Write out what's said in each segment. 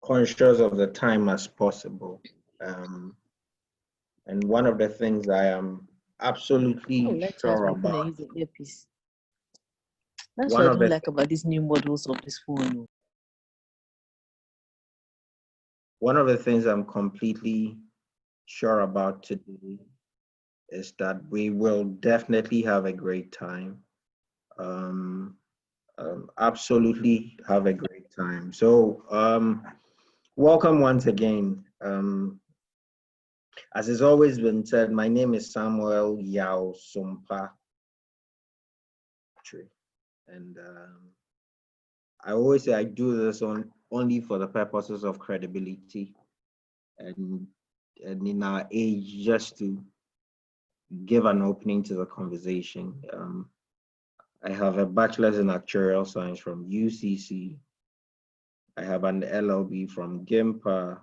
conscious of the time as possible. And one of the things I am absolutely Let us sure open and about, use the earpiece. That's one what I of don't the like about these new models of this phone. one of the things I'm completely sure about today is that we will definitely have a great time. Um, Absolutely have a great time. So, welcome once again. As has always been said, my name is Samuel Yao Sumpa, and I always say I do this only for the purposes of credibility and in our age, just to give an opening to the conversation. I have a bachelor's in actuarial science from UCC. I have an LLB from GIMPA.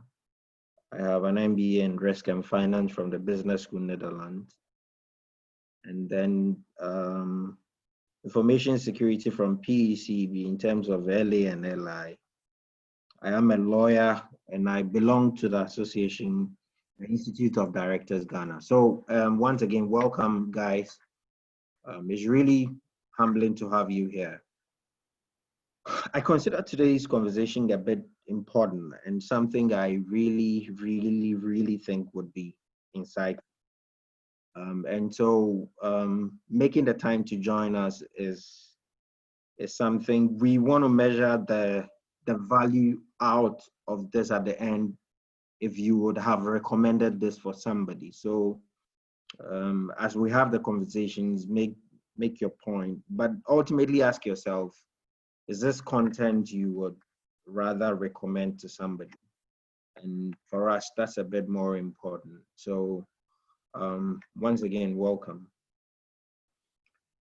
I have an MBA in risk and finance from the Business School Netherlands. And then information security from PECB in terms of LA and LI. I am a lawyer and I belong to the association, the Institute of Directors Ghana. So once again, welcome guys. It's really humbling to have you here. I consider today's conversation a bit important and something I really think would be insightful. And so making the time to join us is something we want to measure the value out of this at the end if you would have recommended this for somebody. So as we have the conversations, make your point, but ultimately ask yourself, is this content you would rather recommend to somebody? And for us, that's a bit more important. So once again, welcome.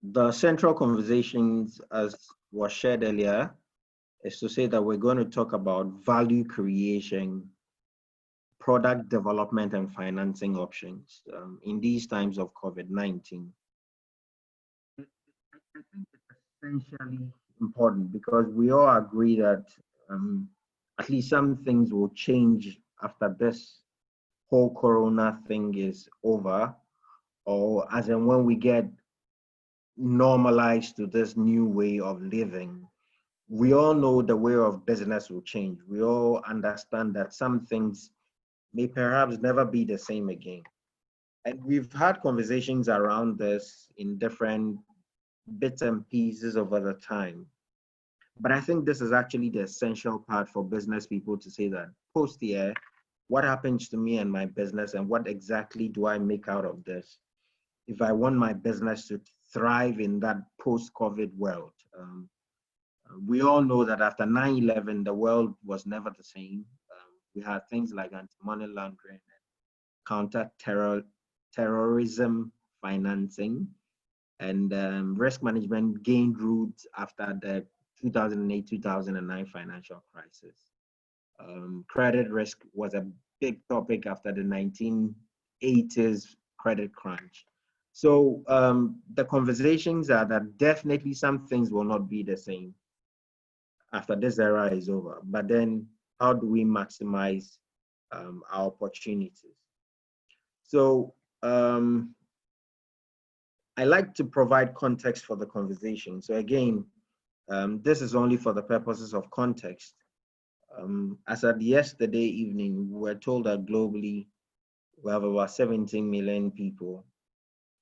The central conversations, as was shared earlier, is to say that we're going to talk about value creation, product development, and financing options in these times of COVID-19. I think it's essentially important because we all agree that at least some things will change after this whole corona thing is over, or as in when we get normalized to this new way of living. We all know the way of business will change. We all understand that some things may perhaps never be the same again. And we've had conversations around this in different bits and pieces over the time. But I think this is actually the essential part for business people to say that post year, what happens to me and my business, and what exactly do I make out of this if I want my business to thrive in that post-COVID world? We all know that after 9/11, the world was never the same. We had things like anti-money laundering, counter-terrorism financing, and risk management gained roots after the 2008-2009 financial crisis. Credit risk was a big topic after the 1980s credit crunch. So the conversations are that definitely some things will not be the same after this era is over. But then how do we maximize our opportunities? So I like to provide context for the conversation. So again, this is only for the purposes of context. As at yesterday evening, we were told that globally, we have about 17 million people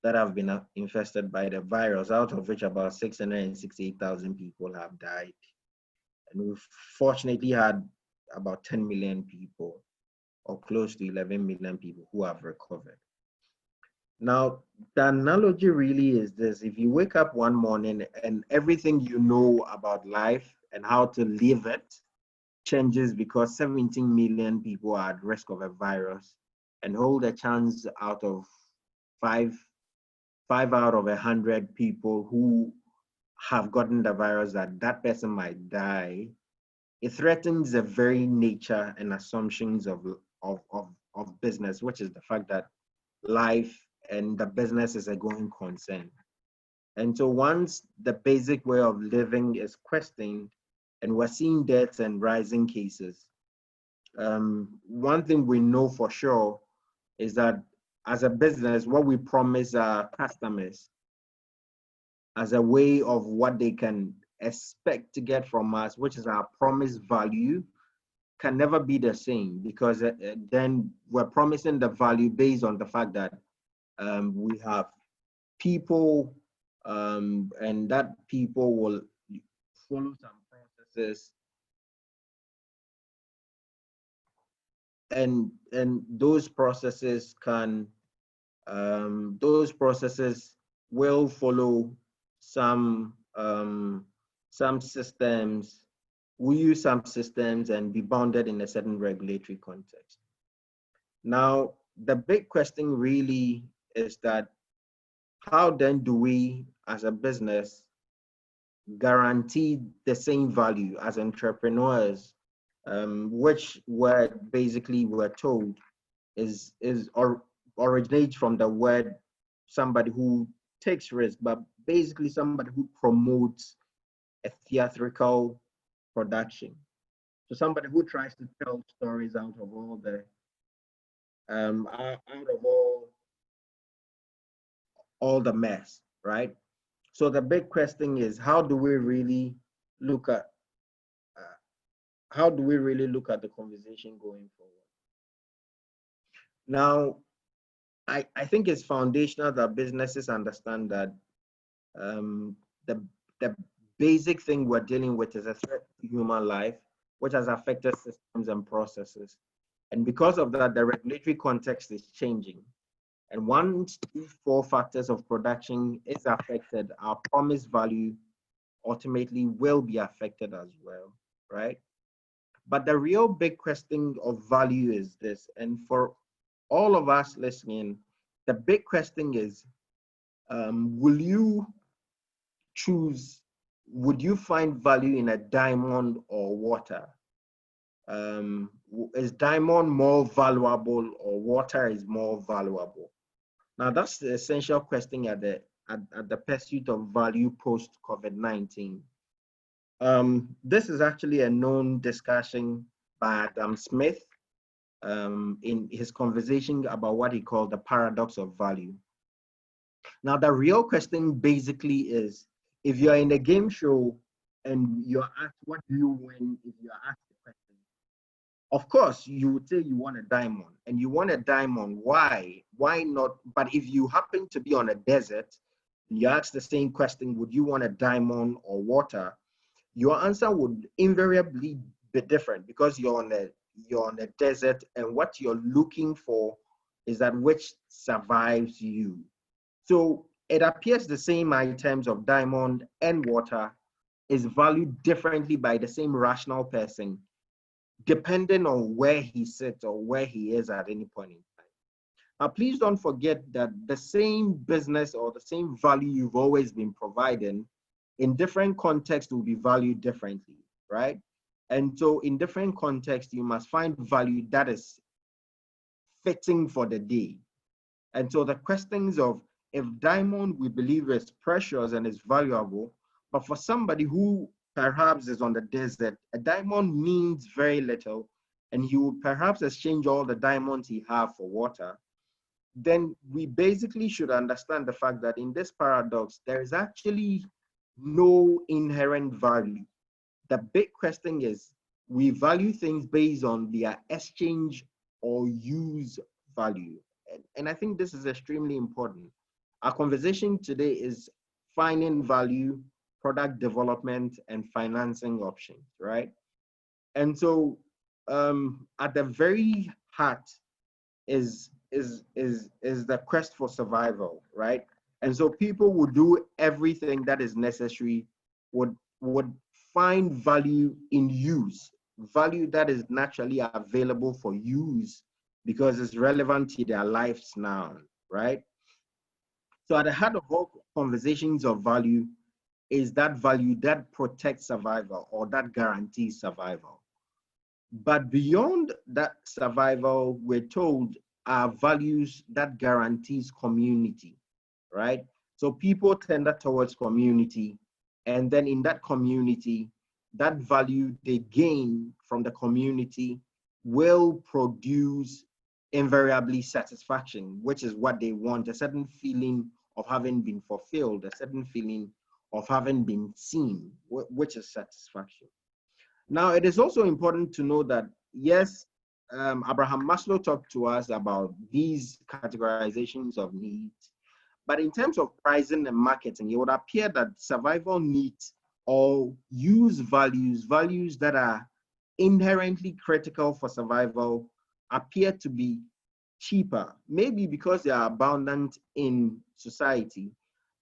that have been infested by the virus, out of which about 668,000 people have died. And we've fortunately had about 10 million people, or close to 11 million people, who have recovered. Now, the analogy really is this: if you wake up one morning and everything you know about life and how to live it changes because 17 million people are at risk of a virus, and hold a chance out of five out of 100 people who have gotten the virus that person might die, it threatens the very nature and assumptions of business, which is the fact that life and the business is a going concern. And so once the basic way of living is questioned and we're seeing deaths and rising cases, one thing we know for sure is that as a business, what we promise our customers as a way of what they can expect to get from us, which is our promised value, can never be the same, because then we're promising the value based on the fact that we have people, and that people will follow some processes, and those processes will follow some systems. We use some systems and be bounded in a certain regulatory context. Now, the big question really is that how then do we, as a business, guarantee the same value as entrepreneurs, which we're told originates from the word somebody who takes risk, but basically somebody who promotes a theatrical production. So somebody who tries to tell stories out of all the mess, right? So the big question is, how do we really look at the conversation going forward? Now, I think it's foundational that businesses understand that the basic thing we're dealing with is a threat to human life, which has affected systems and processes. And because of that, the regulatory context is changing. And once these four factors of production is affected, our promised value ultimately will be affected as well, right? But the real big question of value is this, and for all of us listening, the big question is, would you find value in a diamond or water? Is diamond more valuable or water is more valuable? Now, that's the essential question at the pursuit of value post COVID-19. This is actually a known discussion by Adam Smith in his conversation about what he called the paradox of value. Now, the real question basically is, if you're in a game show and you're asked, what do you win if you're asked the question? Of course, you would say you want a diamond, and you want a diamond. Why? Why not? But if you happen to be on a desert, you ask the same question, would you want a diamond or water? Your answer would invariably be different, because you're on a desert, and what you're looking for is that which survives you. So it appears the same items of diamond and water is valued differently by the same rational person, depending on where he sits or where he is at any point in time. Now, please don't forget that the same business or the same value you've always been providing in different contexts will be valued differently, right? And so in different contexts, you must find value that is fitting for the day. And so the questions of, if diamond we believe is precious and is valuable, but for somebody who perhaps is on the desert, a diamond means very little, and he will perhaps exchange all the diamonds he have for water, then we basically should understand the fact that in this paradox, there is actually no inherent value. The big question is, we value things based on their exchange or use value. And I think this is extremely important. Our conversation today is finding value, product development, and financing options, right? And so at the very heart is the quest for survival, right? And so people would do everything that is necessary, would find value in use, value that is naturally available for use because it's relevant to their lives now, right? So at the heart of all conversations of value is that value that protects survival or that guarantees survival. But beyond that survival, we're told are values that guarantees community, right? So people tend towards community, and then in that community, that value they gain from the community will produce invariably satisfaction, which is what they want, a certain feeling of having been fulfilled, a certain feeling of having been seen, which is satisfaction. Now, it is also important to know that, yes, Abraham Maslow talked to us about these categorizations of needs, but in terms of pricing and marketing, it would appear that survival needs or use values that are inherently critical for survival appear to be cheaper, maybe because they are abundant in society,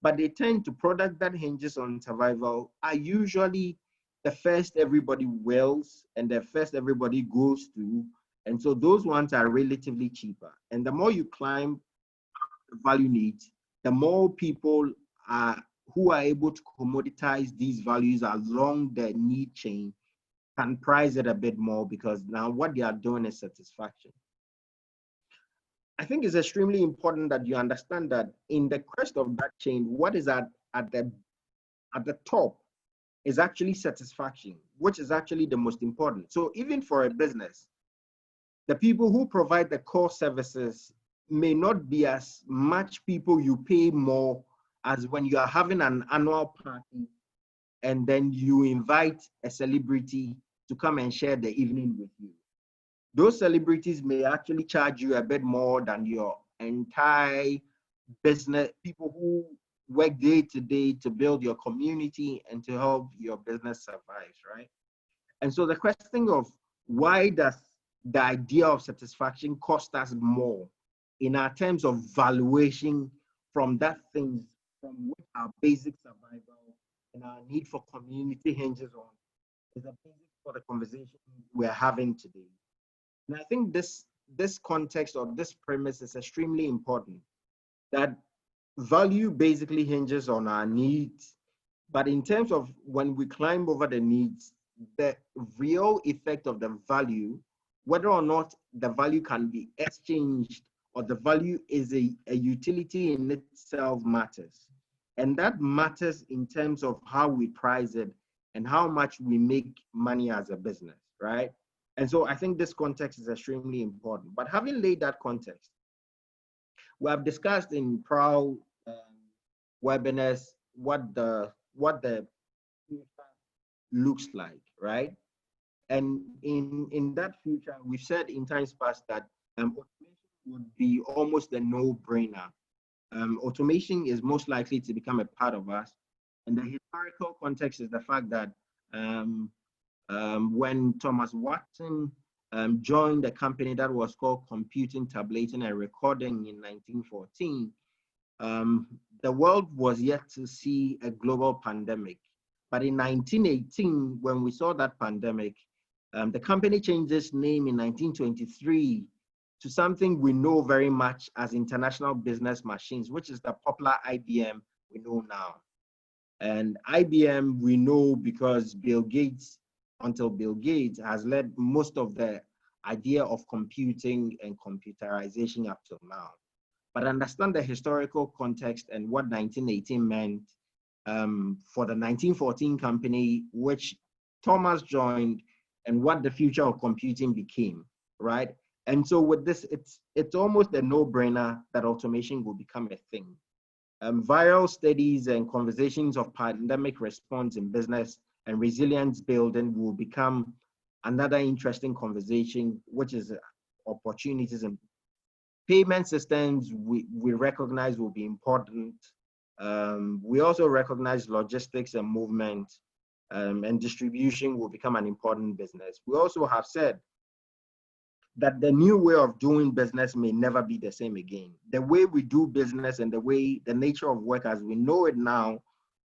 but they tend to product that hinges on survival are usually the first everybody wills and the first everybody goes to. And so those ones are relatively cheaper. And the more you climb the value needs, the more people are who are able to commoditize these values along the need chain can price it a bit more, because now what they are doing is satisfaction. I think it's extremely important that you understand that in the crest of that chain, what is at the top is actually satisfaction, which is actually the most important. So even for a business, the people who provide the core services may not be as much people you pay more as when you are having an annual party and then you invite a celebrity to come and share the evening with you. Those celebrities may actually charge you a bit more than your entire business, people who work day to day to build your community and to help your business survive, right? And so the question of why does the idea of satisfaction cost us more in our terms of valuation from that things from which our basic survival and our need for community hinges on is a basis for the conversation we're having today. And I think this context or this premise is extremely important, that value basically hinges on our needs. But in terms of when we climb over the needs, the real effect of the value, whether or not the value can be exchanged or the value is a utility in itself, matters. And that matters in terms of how we price it and how much we make money as a business, right? And so I think this context is extremely important. But having laid that context, we have discussed in prior webinars what the future looks like, right? And in that future, we've said in times past that automation would be almost a no-brainer. Automation is most likely to become a part of us. And the historical context is the fact that when Thomas Watson joined a company that was called Computing, Tabulating, and Recording in 1914, the world was yet to see a global pandemic. But in 1918, when we saw that pandemic, the company changed its name in 1923 to something we know very much as International Business Machines, which is the popular IBM we know now. And IBM we know because Bill Gates, until Bill Gates, has led most of the idea of computing and computerization up till now. But understand the historical context and what 1918 meant for the 1914 company, which Thomas joined, and what the future of computing became, right? And so with this, it's almost a no-brainer that automation will become a thing. Viral studies and conversations of pandemic response in business and resilience building will become another interesting conversation, which is opportunities and payment systems we recognize will be important. We also recognize logistics and movement and distribution will become an important business. We also have said that the new way of doing business may never be the same again. The way we do business and the nature of work as we know it now,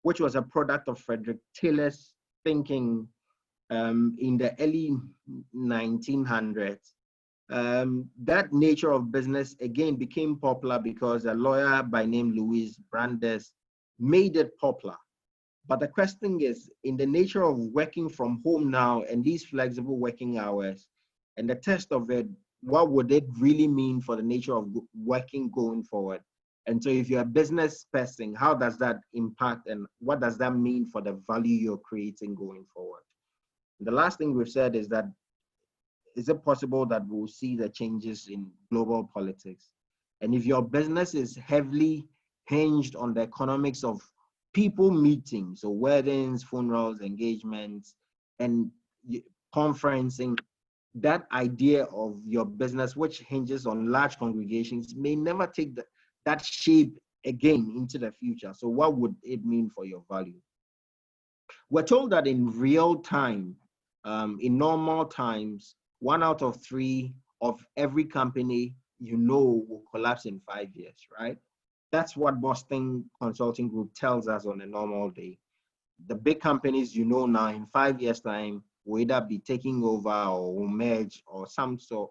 which was a product of Frederick Taylor's thinking in the early 1900s, that nature of business again became popular because a lawyer by name Louis Brandeis made it popular. But the question is, in the nature of working from home now and these flexible working hours, and the test of it, what would it really mean for the nature of working going forward? And so if you're a business person, how does that impact and what does that mean for the value you're creating going forward? The last thing we've said is that is it possible that we'll see the changes in global politics? And if your business is heavily hinged on the economics of people meeting, so weddings, funerals, engagements, and conferencing, that idea of your business, which hinges on large congregations, may never take that shape again into the future. So what would it mean for your value? We're told that in real time, in normal times, 1 out of 3 of every company will collapse in 5 years, right? That's what Boston Consulting Group tells us on a normal day. The big companies now in 5 years' time will either be taking over or will merge or some form.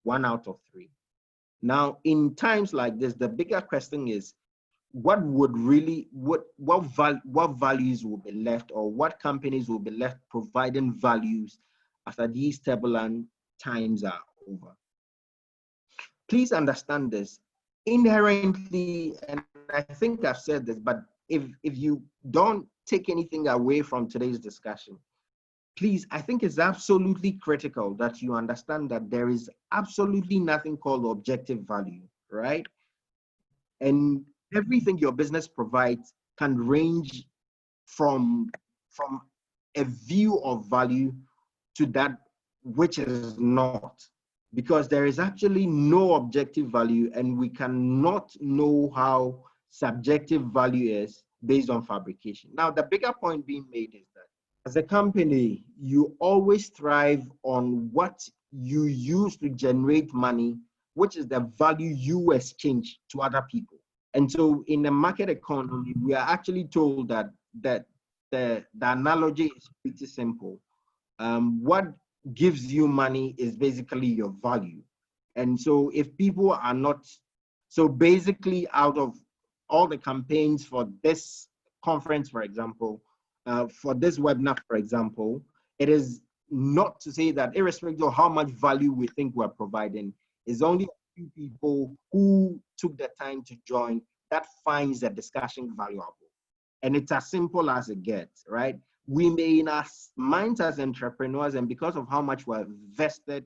1 out of 3. Now, in times like this, the bigger question is, what values will be left, or what companies will be left providing values after these turbulent times are over? Please understand this. Inherently, and I think I've said this, but if you don't take anything away from today's discussion, please, I think it's absolutely critical that you understand that there is absolutely nothing called objective value, right? And everything your business provides can range from a view of value to that which is not, because there is actually no objective value, and we cannot know how subjective value is based on fabrication. Now, the bigger point being made is that as a company, you always thrive on what you use to generate money, which is the value you exchange to other people. And so in the market economy, we are actually told that the analogy is pretty simple. What gives you money is basically your value. And so if people are not, so basically out of all the campaigns for this conference, for example, for this webinar, for example, it is not to say that irrespective of how much value we think we're providing, is only a few people who took the time to join that finds the discussion valuable. And it's as simple as it gets, right? We may, in our minds as entrepreneurs, and because of how much we're vested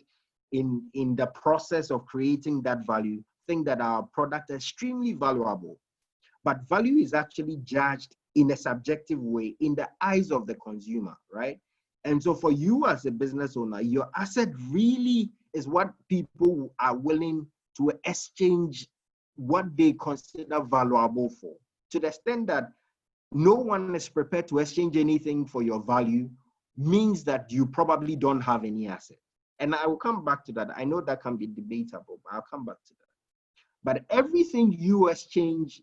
in the process of creating that value, think that our product is extremely valuable. But value is actually judged in a subjective way in the eyes of the consumer, right? And so for you as a business owner, your asset really is what people are willing to exchange what they consider valuable for. To the extent that no one is prepared to exchange anything for your value means that you probably don't have any asset. And I will come back to that. I know that can be debatable, but I'll come back to that. But everything you exchange,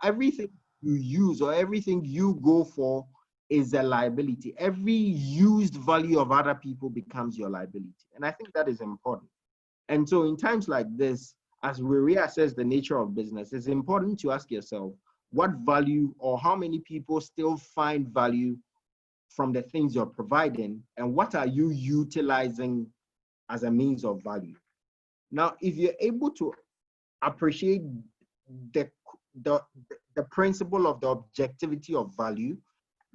everything you use or everything you go for is a liability. Every used value of other people becomes your liability. And I think that is important. And so in times like this, as we reassess the nature of business, it's important to ask yourself, what value or how many people still find value from the things you're providing, and what are you utilizing as a means of value? Now, if you're able to appreciate the principle of the objectivity of value,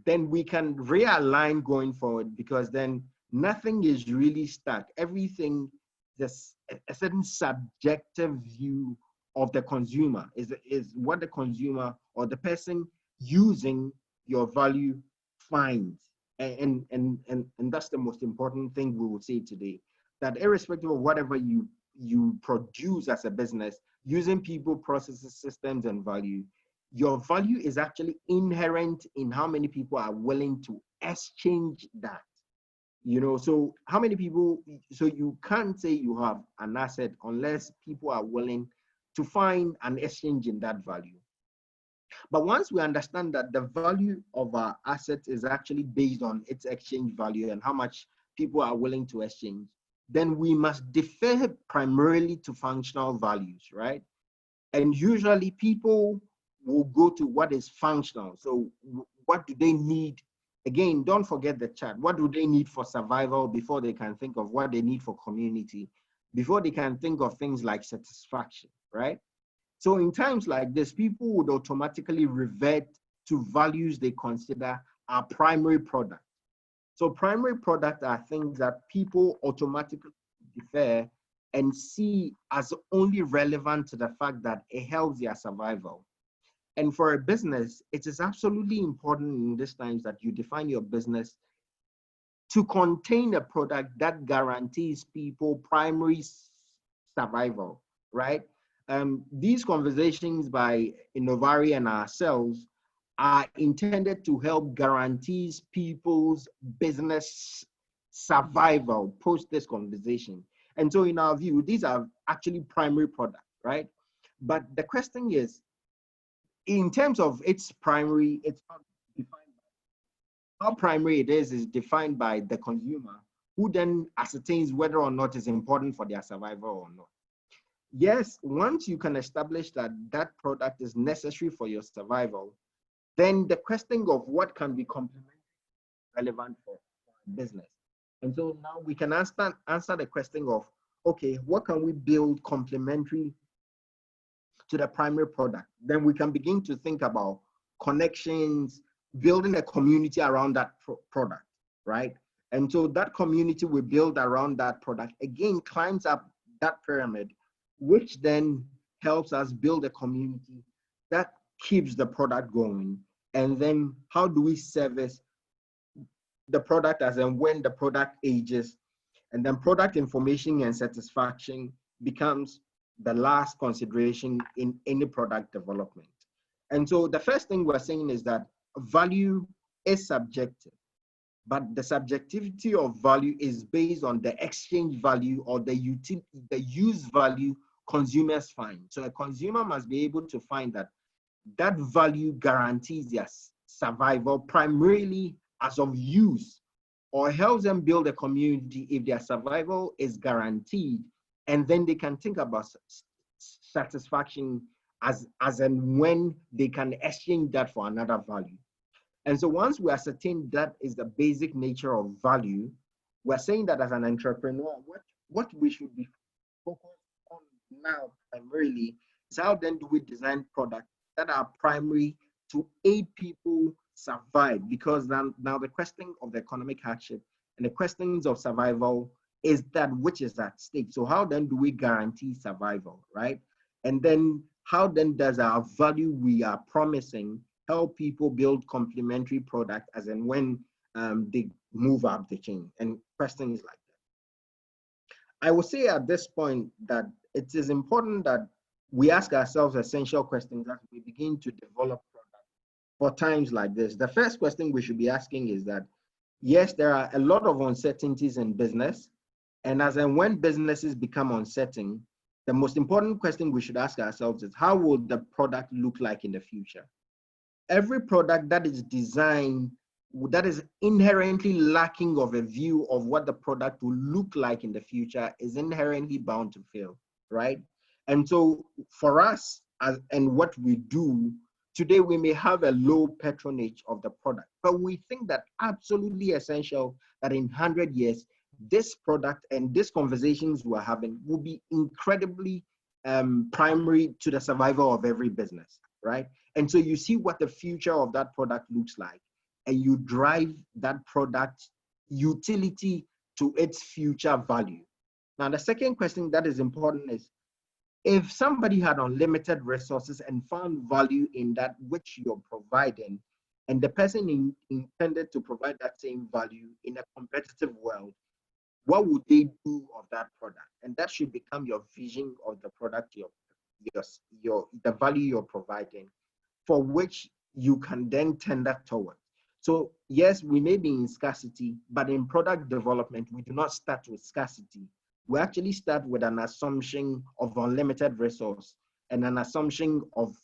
then we can realign going forward, because then nothing is really stuck. Everything, there's a certain subjective view of the consumer is what the consumer or the person using your value finds. And that's the most important thing we will say today, that irrespective of whatever you produce as a business, using people, processes, systems, and value, your value is actually inherent in how many people are willing to exchange that. So how many people, so you can't say you have an asset unless people are willing to find an exchange in that value. But once we understand that the value of our asset is actually based on its exchange value and how much people are willing to exchange, then we must defer primarily to functional values, right? And usually people will go to what is functional. So what do they need? Again, don't forget the chat. What do they need for survival before they can think of what they need for community, before they can think of things like satisfaction, right? So in times like this, people would automatically revert to values they consider our primary product. So primary products are things that people automatically defer and see as only relevant to the fact that it helps their survival. And for a business, it is absolutely important in these times that you define your business to contain a product that guarantees people primary survival, right? These conversations by Innovare and ourselves are intended to help guarantees people's business survival post this conversation. And so in our view, these are actually primary products, right? But the question is, in terms of its primary, it's not defined. How primary it is defined by the consumer, who then ascertains whether or not it's important for their survival or not. Yes, once you can establish that that product is necessary for your survival, then the question of what can be complementary relevant for business. And so now we can answer the question of, okay, what can we build complementary to the primary product? Then we can begin to think about connections, building a community around that product, right? And so that community we build around that product, again, climbs up that pyramid, which then helps us build a community that keeps the product going. And then how do we service the product as and when the product ages? And then product information and satisfaction becomes the last consideration in any product development. And so the first thing we're saying is that value is subjective, but the subjectivity of value is based on the exchange value or the use value consumers find. So a consumer must be able to find that that value guarantees their survival primarily as of use, or helps them build a community if their survival is guaranteed, and then they can think about satisfaction as and when they can exchange that for another value. And so once we ascertain that is the basic nature of value, we're saying that as an entrepreneur, what we should be focused on now primarily is how then do we design products that are primary to aid people survive, because now the question of the economic hardship and the questions of survival is that which is at stake. So how then do we guarantee survival, right? And then how then does our value we are promising help people build complementary products as and when they move up the chain, and questions like that. I will say at this point that it is important that we ask ourselves essential questions as we begin to develop products for times like this. The first question we should be asking is that, yes, there are a lot of uncertainties in business, and as and when businesses become uncertain, the most important question we should ask ourselves is, how will the product look like in the future? Every product that is designed that is inherently lacking of a view of what the product will look like in the future is inherently bound to fail, right? And so for us, and what we do, today we may have a low patronage of the product, but we think that absolutely essential that in 100 years, this product and these conversations we're having will be incredibly primary to the survival of every business, right? And so you see what the future of that product looks like, and you drive that product utility to its future value. Now, the second question that is important is, if somebody had unlimited resources and found value in that which you're providing, and the person intended to provide that same value in a competitive world, what would they do of that product? And that should become your vision of the product, the value you're providing, for which you can then tender toward. So yes, we may be in scarcity, but in product development, we do not start with scarcity. We actually start with an assumption of unlimited resource and an assumption of,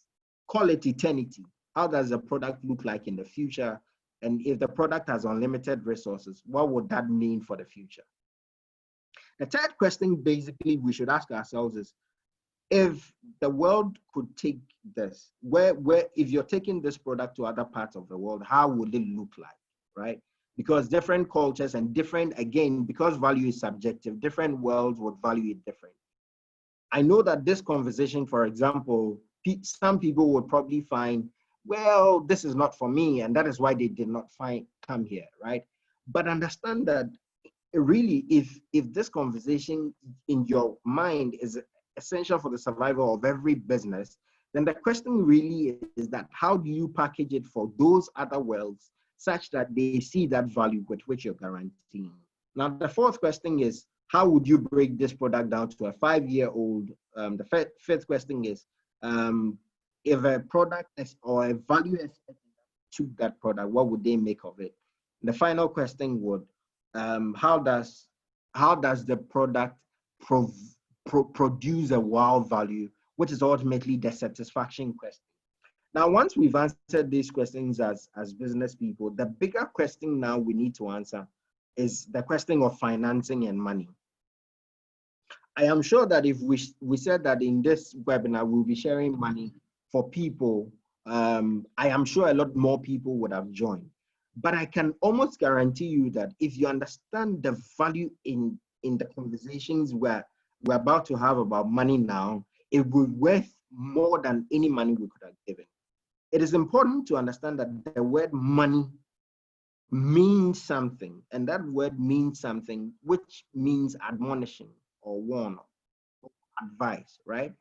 call it eternity. How does the product look like in the future? And if the product has unlimited resources, what would that mean for the future? The third question basically we should ask ourselves is, if the world could take this, if you're taking this product to other parts of the world, how would it look like, right? Because different cultures and different, again, because value is subjective, different worlds would value it different. I know that this conversation, for example, some people would probably find, well, this is not for me, and that is why they did not come here, right? But understand that really, if this conversation in your mind is essential for the survival of every business, then the question really is that how do you package it for those other worlds such that they see that value with which you're guaranteeing? Now, the fourth question is, how would you break this product down to a 5-year-old? The fifth question is, if a product or a value to that product, what would they make of it? The final question would, how does the product produce a wow value, which is ultimately the satisfaction question. Now, once we've answered these questions as business people, the bigger question now we need to answer is the question of financing and money. I am sure that if we said that in this webinar we'll be sharing money for people, I am sure a lot more people would have joined. But I can almost guarantee you that if you understand the value in the conversations we're about to have about money now, it will be worth more than any money we could have given. It is important to understand that the word money means something, and that word means something which means admonition or warn or advice, right?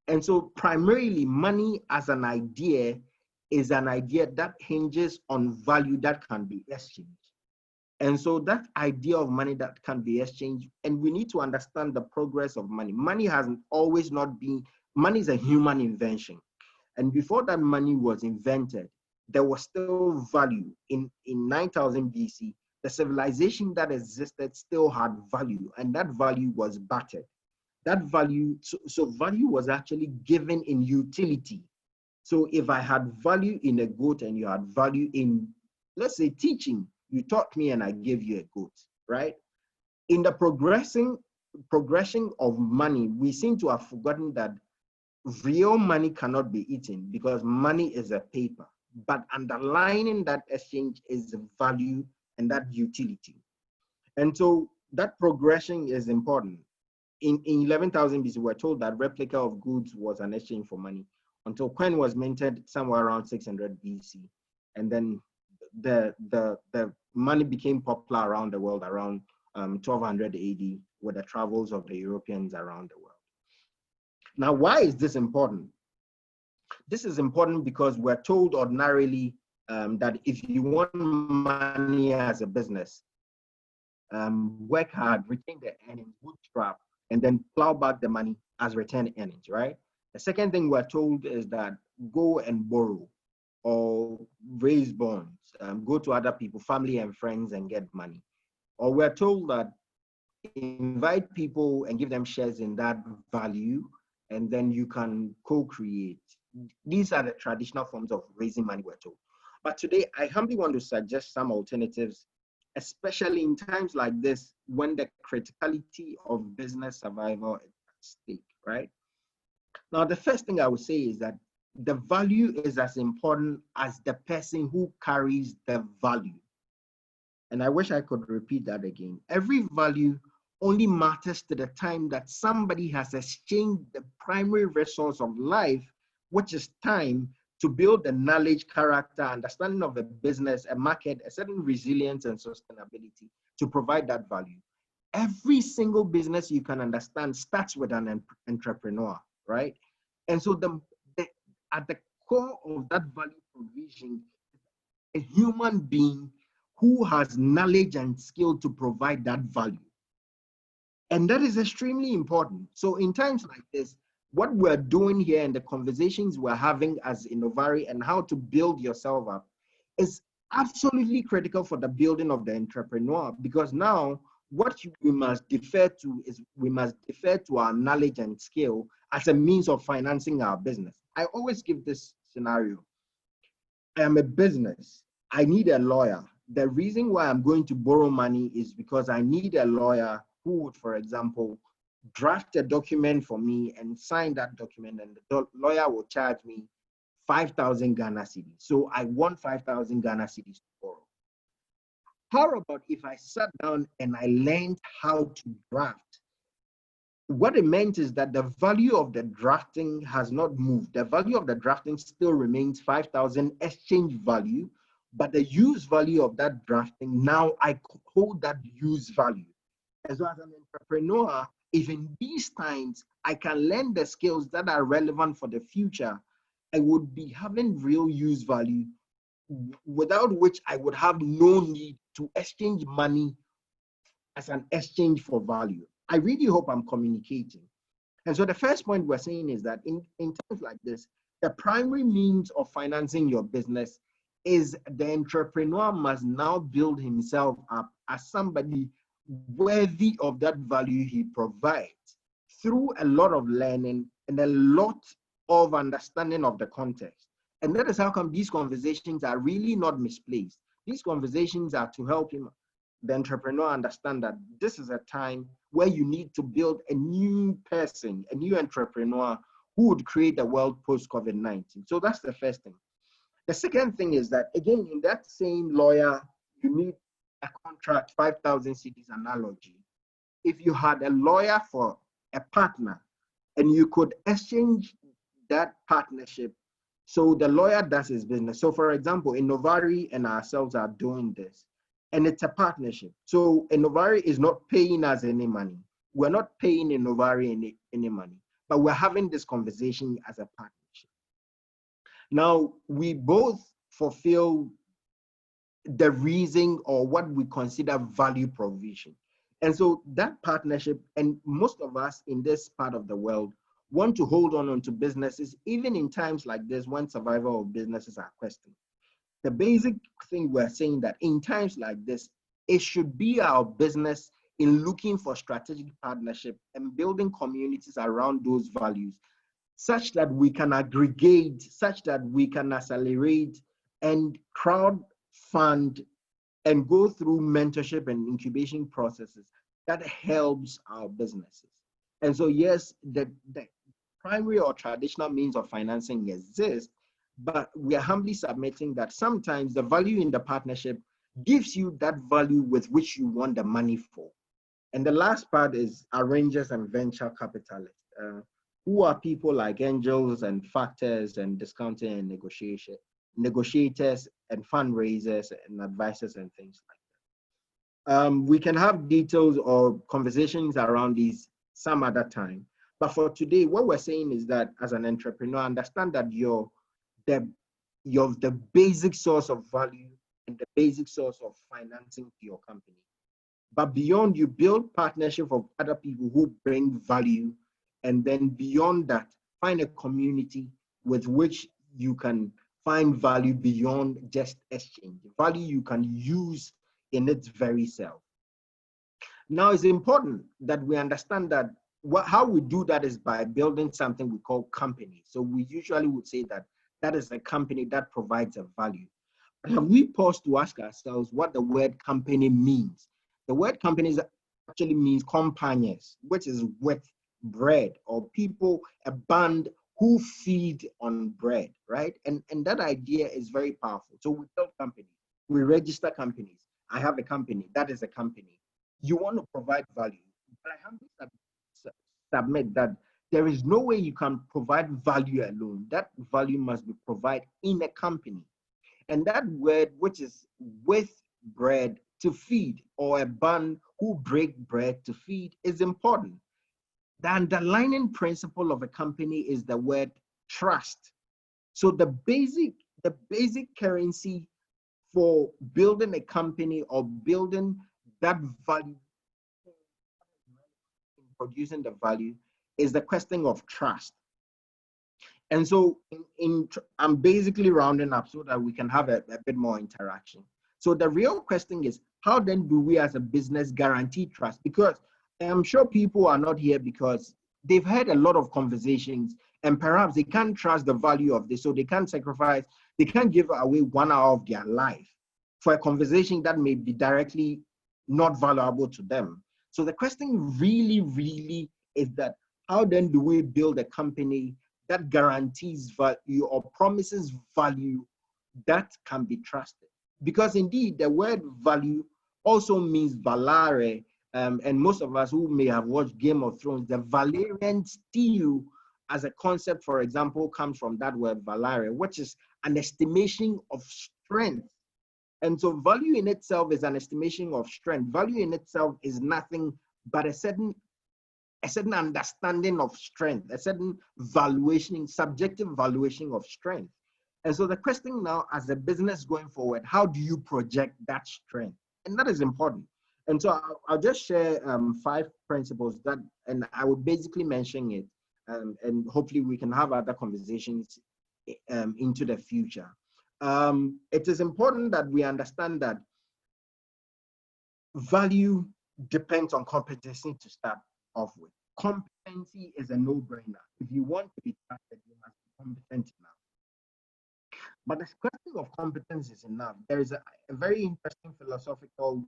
And so primarily money as an idea is an idea that hinges on value that can be exchanged. And so that idea of money that can be exchanged, and we need to understand the progress of money. Money has always not been, money is a human invention. And before that money was invented, there was still value. In 9000 BC, the civilization that existed still had value, and that value was bartered. That value, so value was actually given in utility. So if I had value in a goat and you had value in, let's say, teaching, you taught me and I gave you a goat, right? In the progression of money, we seem to have forgotten that real money cannot be eaten because money is a paper, but underlying that exchange is value and that utility. And so that progression is important. In 11,000 BC, we're told that replica of goods was an exchange for money until coin was minted somewhere around 600 BC. And then the money became popular around the world around 1200 AD with the travels of the Europeans around the world. Now, why is this important? This is important because we're told ordinarily that if you want money as a business, work hard, retain the earnings, bootstrap, and then plow back the money as retained earnings, right? The second thing we're told is that go and borrow or raise bonds, go to other people, family and friends, and get money. Or we're told that invite people and give them shares in that value, and then you can co-create. These are the traditional forms of raising money, we're told. But today, I humbly want to suggest some alternatives, especially in times like this, when the criticality of business survival is at stake, right? Now, the first thing I would say is that the value is as important as the person who carries the value. And I wish I could repeat that again. Every value only matters to the time that somebody has exchanged the primary resource of life, which is time, to build the knowledge, character, understanding of the business, a market, a certain resilience and sustainability to provide that value. Every single business you can understand starts with an entrepreneur, right? And so at the core of that value provision, a human being who has knowledge and skill to provide that value. And that is extremely important. So in times like this, what we're doing here and the conversations we're having as Innovare and how to build yourself up is absolutely critical for the building of the entrepreneur, because now what we must defer to is we must defer to our knowledge and skill as a means of financing our business. I always give this scenario. I am a business. I need a lawyer. The reason why I'm going to borrow money is because I need a lawyer who would, for example, draft a document for me and sign that document, and the lawyer will charge me 5,000 Ghana cedis. So I want 5,000 Ghana cedis to borrow. How about if I sat down and I learned how to draft? What it meant is that the value of the drafting has not moved. The value of the drafting still remains 5,000 exchange value but the use value of that drafting, now I hold that use value. And so as an entrepreneur, if in these times I can learn the skills that are relevant for the future, I would be having real use value, without which I would have no need to exchange money as an exchange for value. I really hope I'm communicating. And so the first point we're saying is that in times like this, the primary means of financing your business is the entrepreneur must now build himself up as somebody worthy of that value he provides through a lot of learning and a lot of understanding of the context. And that is how come these conversations are really not misplaced. These conversations are to help him, the entrepreneur, understand that this is a time where you need to build a new person, a new entrepreneur who would create a world post-COVID-19. So that's the first thing. The second thing is that, again, in that same lawyer, you need a contract, 5,000 cedis analogy. If you had a lawyer for a partner and you could exchange that partnership, so the lawyer does his business. So for example, Innovare and ourselves are doing this, and it's a partnership. So Innovare is not paying us any money. We're not paying Innovare any money, but we're having this conversation as a partnership. Now, we both fulfill the reason or what we consider value provision. And so that partnership, and most of us in this part of the world want to hold on to businesses, even in times like this when survival of businesses are questioned. The basic thing we're saying that in times like this, it should be our business in looking for strategic partnership and building communities around those values, such that we can aggregate, such that we can accelerate and crowd fund and go through mentorship and incubation processes that helps our businesses. And so yes, the primary or traditional means of financing exists, but we are humbly submitting that sometimes the value in the partnership gives you that value with which you want the money for. And the last part is arrangers and venture capitalists, who are people like angels and factors and discounting and negotiators and fundraisers and advisors and things like that. We can have details or conversations around these some other time. But for today, what we're saying is that as an entrepreneur, understand that you're the basic source of value and the basic source of financing to your company. But beyond, you build partnership of other people who bring value. And then beyond that, find a community with which you can find value beyond just exchange, value you can use in its very self. Now, it's important that we understand that how we do that is by building something we call company. So we usually would say that that is a company that provides a value. But have we paused to ask ourselves what the word company means? The word companies actually means companions, which is with bread, or people, a band who feed on bread, right? And that idea is very powerful. So we build companies, we register companies. I have a company, that is a company. You want to provide value, but I have to submit that there is no way you can provide value alone. That value must be provided in a company. And that word, which is with bread to feed, or a band who break bread to feed, is important. The underlying principle of a company is the word trust. So the basic currency for building a company or building that value, producing the value, is the question of trust. And so I'm basically rounding up so that we can have a bit more interaction. So the real question is, how then do we as a business guarantee trust? Because I'm sure people are not here because they've had a lot of conversations and perhaps they can't trust the value of this, so they can't sacrifice, they can't give away 1 hour of their life for a conversation that may be directly not valuable to them. So the question really is that, how then do we build a company that guarantees value or promises value that can be trusted? Because indeed, the word value also means valare, and most of us who may have watched Game of Thrones, the Valerian steel as a concept, for example, comes from that word valare, which is an estimation of strength And so value in itself is an estimation of strength. Value in itself is nothing but a certain understanding of strength, a certain valuation, subjective valuation of strength. And so the question now, as a business going forward, how do you project that strength? And that is important. And so I'll just share 5 principles that, and I would basically mention it, and hopefully we can have other conversations into the future. It is important that we understand that value depends on competency to start off with. Competency is a no-brainer. If you want to be trusted, you must be competent enough. But the question of competence is enough. There is a very interesting philosophical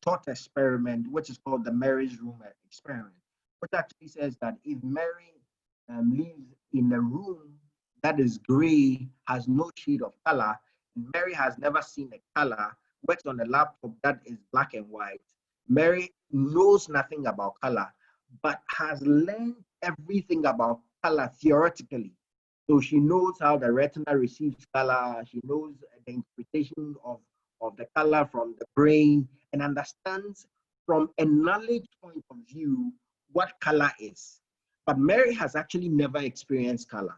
thought experiment, which is called the Mary's Room experiment, which actually says that if Mary lives in a room that is gray, has no shade of color, and Mary has never seen a color, works on a laptop that is black and white, Mary knows nothing about color, but has learned everything about color theoretically. So she knows how the retina receives color, she knows the interpretation of the color from the brain, and understands from a knowledge point of view what color is. But Mary has actually never experienced color.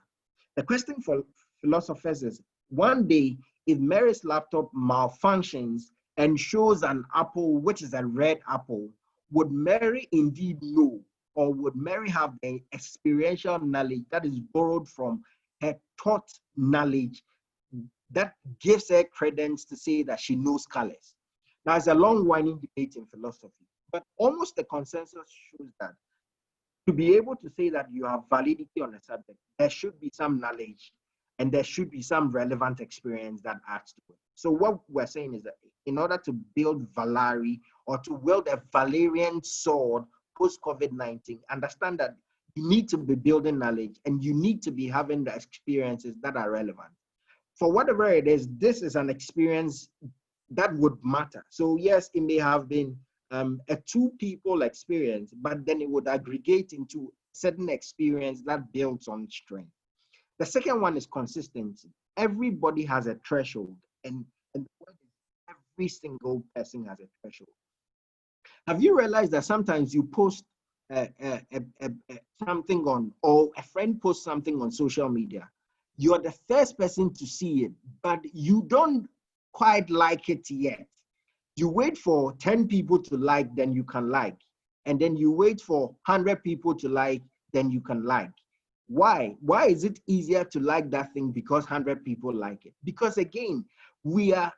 The question for philosophers is, one day, if Mary's laptop malfunctions and shows an apple, which is a red apple, would Mary indeed know, or would Mary have the experiential knowledge that is borrowed from her taught knowledge that gives her credence to say that she knows colors? Now, it's a long-winding debate in philosophy, but almost the consensus shows that to be able to say that you have validity on a subject, there should be some knowledge and there should be some relevant experience that adds to it. So what we're saying is that in order to build Valari or to wield a Valerian sword post-COVID-19, understand that you need to be building knowledge and you need to be having the experiences that are relevant. For whatever it is, this is an experience that would matter. So yes, it may have been a 2 people experience, but then it would aggregate into certain experience that builds on strength. The second one is consistency. Everybody has a threshold, and every single person has a threshold. Have you realized that sometimes you post something on, or a friend posts something on social media, you're the first person to see it, but you don't quite like it yet. You wait for 10 people to like, then you can like. And then you wait for 100 people to like, then you can like. Why? Why is it easier to like that thing because 100 people like it? Because again, we are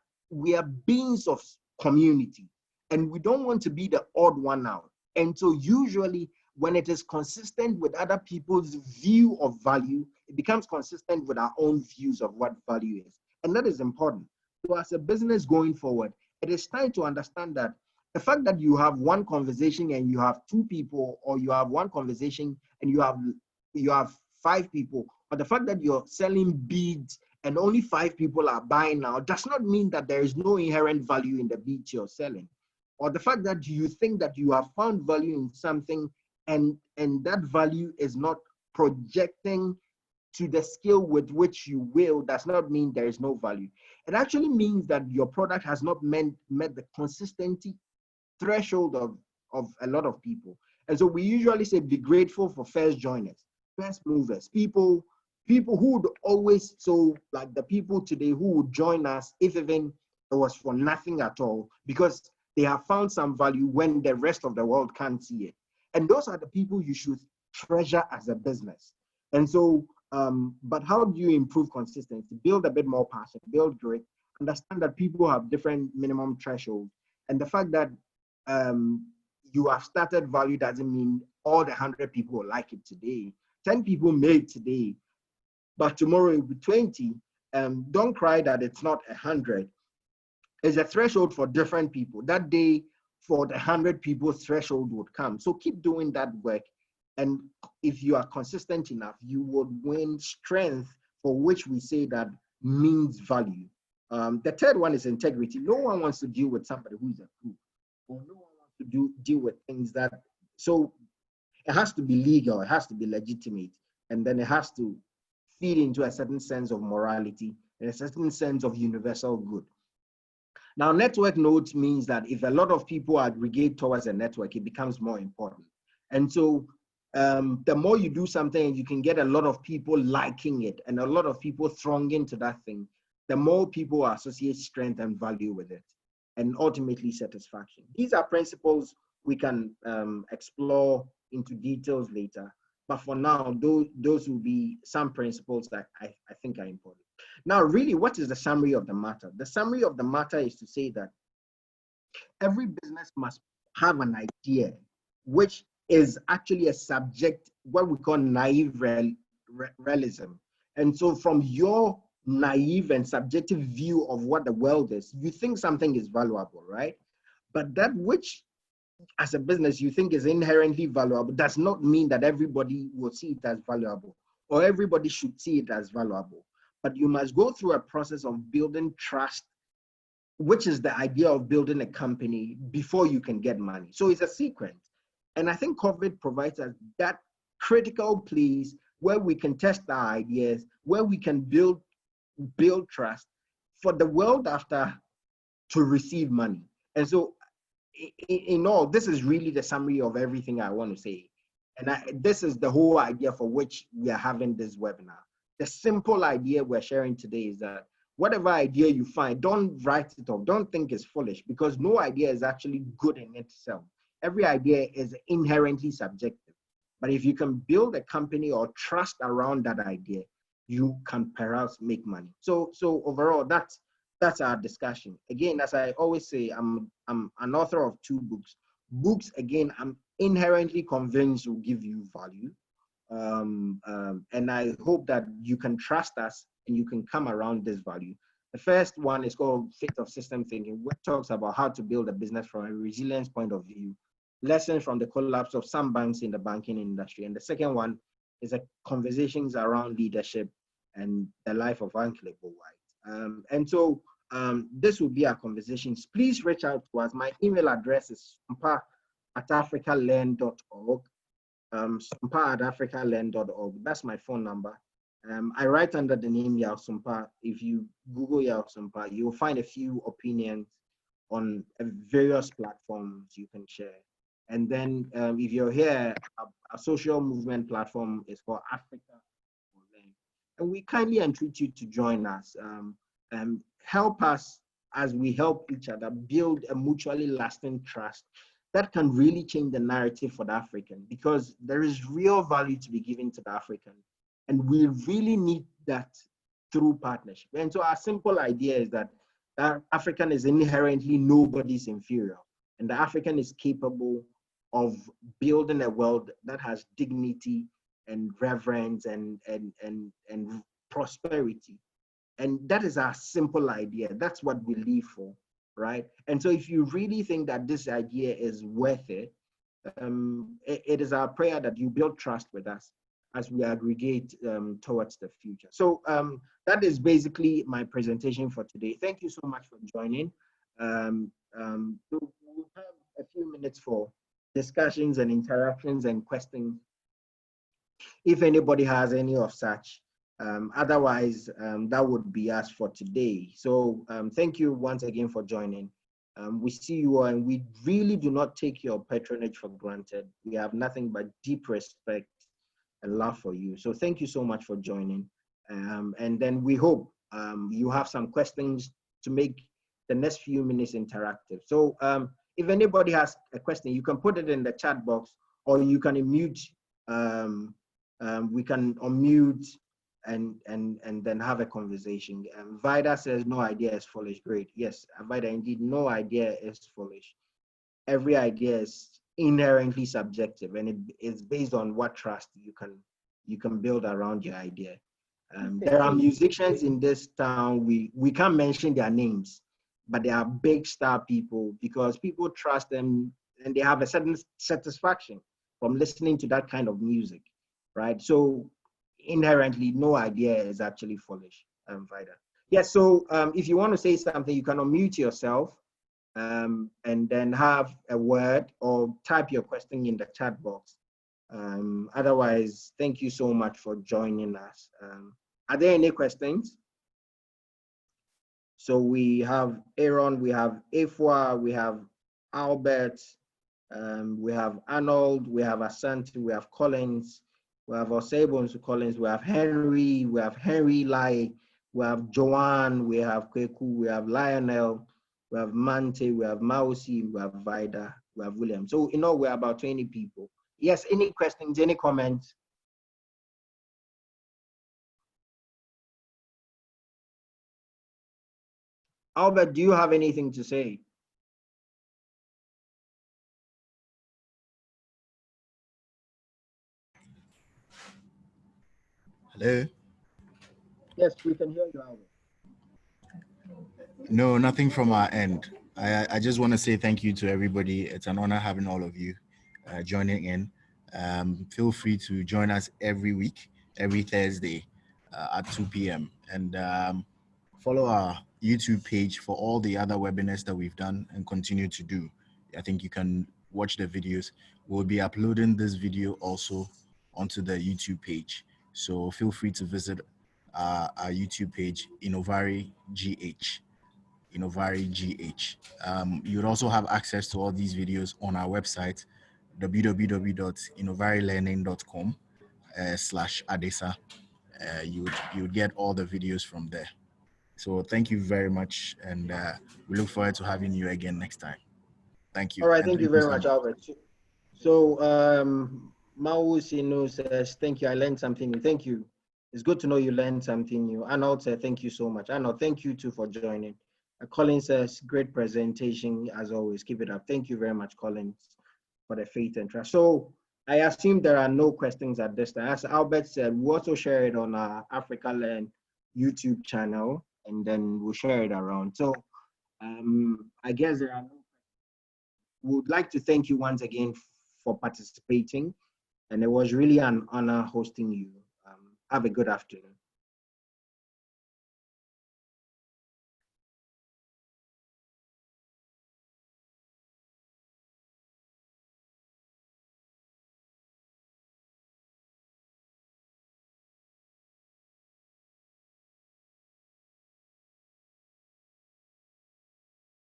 beings of community, and we don't want to be the odd one out. And so usually when it is consistent with other people's view of value, it becomes consistent with our own views of what value is. And that is important. So as a business going forward, it is time to understand that the fact that you have one conversation and you have 2 people, or you have one conversation and you have 5 people, or the fact that you're selling beads and only 5 people are buying now, does not mean that there is no inherent value in the beads you're selling. Or the fact that you think that you have found value in something and that value is not projecting to the scale with which you will, does not mean there is no value. It actually means that your product has not met the consistency threshold of a lot of people. And so we usually say be grateful for first joiners, first movers, people who would always, so like the people today who would join us if even it was for nothing at all, because they have found some value when the rest of the world can't see it. And those are the people you should treasure as a business. And so, but how do you improve consistency? Build a bit more passion, build grit, understand that people have different minimum thresholds. And the fact that you have started value doesn't mean all the 100 people will like it today. 10 people made today, but tomorrow it will be 20. Don't cry that it's not 100. It's a threshold for different people. That day, for the 100 people, threshold would come. So keep doing that work. And if you are consistent enough, you would win strength, for which we say that means value. The third one is integrity. No one wants to deal with somebody who is a fool, or no one wants to deal with things that, so it has to be legal, it has to be legitimate, and then it has to feed into a certain sense of morality and a certain sense of universal good. Now, network nodes means that if a lot of people aggregate towards a network, it becomes more important. And so the more you do something, you can get a lot of people liking it and a lot of people thronging to that thing, the more people associate strength and value with it, and ultimately satisfaction. These are principles we can explore into details later. But for now, those will be some principles that I think are important. Now, really, what is the summary of the matter? The summary of the matter is to say that every business must have an idea, which is actually a subject, what we call naive realism. And so from your naive and subjective view of what the world is, you think something is valuable, right? But that which as a business you think is inherently valuable does not mean that everybody will see it as valuable or everybody should see it as valuable. But you must go through a process of building trust, which is the idea of building a company before you can get money. So it's a sequence. And I think COVID provides us that critical place where we can test our ideas, where we can build trust for the world after to receive money. And so in all, this is really the summary of everything I want to say. And this is the whole idea for which we are having this webinar. The simple idea we're sharing today is that whatever idea you find, don't write it off. Don't think it's foolish, because no idea is actually good in itself. Every idea is inherently subjective. But if you can build a company or trust around that idea, you can perhaps make money. So overall, that's our discussion. Again, as I always say, I'm an author of 2 books. Books, again, I'm inherently convinced will give you value. And I hope that you can trust us and you can come around this value. The first one is called Fate of System Thinking, which talks about how to build a business from a resilience point of view, lessons from the collapse of some banks in the banking industry. And the second one is a conversations around leadership and the life of Uncle White. And so this will be our conversations. Please reach out to us. My email address is sumpa@africalearn.org. Sumpa@africalearn.org. That's my phone number. I write under the name Yao Sumpa. If you Google Yao Sumpa, you'll find a few opinions on various platforms you can share. And then if you're here, a social movement platform is called Africa. And we kindly entreat you to join us. Help us as we help each other build a mutually lasting trust that can really change the narrative for the African, because there is real value to be given to the African. And we really need that through partnership. And so our simple idea is that the African is inherently nobody's inferior. And the African is capable of building a world that has dignity and reverence and prosperity. And that is our simple idea. That's what we live for, right? And so if you really think that this idea is worth it, it is our prayer that you build trust with us as we aggregate towards the future. So that is basically my presentation for today. Thank you so much for joining. We'll have a few minutes for discussions and interactions and questions, if anybody has any of such. Otherwise, that would be us for today. So thank you once again for joining. We see you all, and we really do not take your patronage for granted. We have nothing but deep respect and love for you. So thank you so much for joining. And then we hope you have some questions to make the next few minutes interactive. So if anybody has a question, you can put it in the chat box, or you can unmute. We can unmute and then have a conversation. Vida says no idea is foolish. Great. Yes, Vida, indeed, no idea is foolish. Every idea is inherently subjective, and it is based on what trust you can build around your idea. There are musicians in this town, we can't mention their names, but they are big star people because people trust them and they have a certain satisfaction from listening to that kind of music, right? So inherently, no idea is actually foolish, Vida. Yes, so if you want to say something, you can unmute yourself and then have a word or type your question in the chat box. Otherwise, thank you so much for joining us. Are there any questions? So we have Aaron, we have Afua, we have Albert, we have Arnold, we have Asante, we have Collins, we have Osebonsu Collins, we have Henry Lai, we have Joanne, we have Kweku, we have Lionel, we have Mante, we have Mausi, we have Vida, we have William. So we're about 20 people. Yes, any questions, any comments? Albert, do you have anything to say? Hello? Yes, we can hear you, Albert. No, nothing from our end. I just want to say thank you to everybody. It's an honor having all of you joining in. Feel free to join us every week, every Thursday at 2 p.m. And follow our YouTube page for all the other webinars that we've done and continue to do. I think you can watch the videos. We'll be uploading this video also onto the YouTube page. So feel free to visit our YouTube page, Innovare GH. Innovare GH. You would also have access to all these videos on our website, www.innovarelearning.com /Adesa. You would get all the videos from there. So thank you very much, and we look forward to having you again next time. Thank you. All right, and thank you very much, Albert. So Mao Sino says, thank you, I learned something new. Thank you. It's good to know you learned something new. Arnold said, thank you so much. Arnold, thank you too for joining. Colin says, great presentation as always. Keep it up. Thank you very much, Collins, for the faith and trust. So I assume there are no questions at this time. As Albert said, we also share it on our Africa Learn YouTube channel, and then we'll share it around. So I guess there are no. We would like to thank you once again for participating, and it was really an honor hosting you. Have a good afternoon.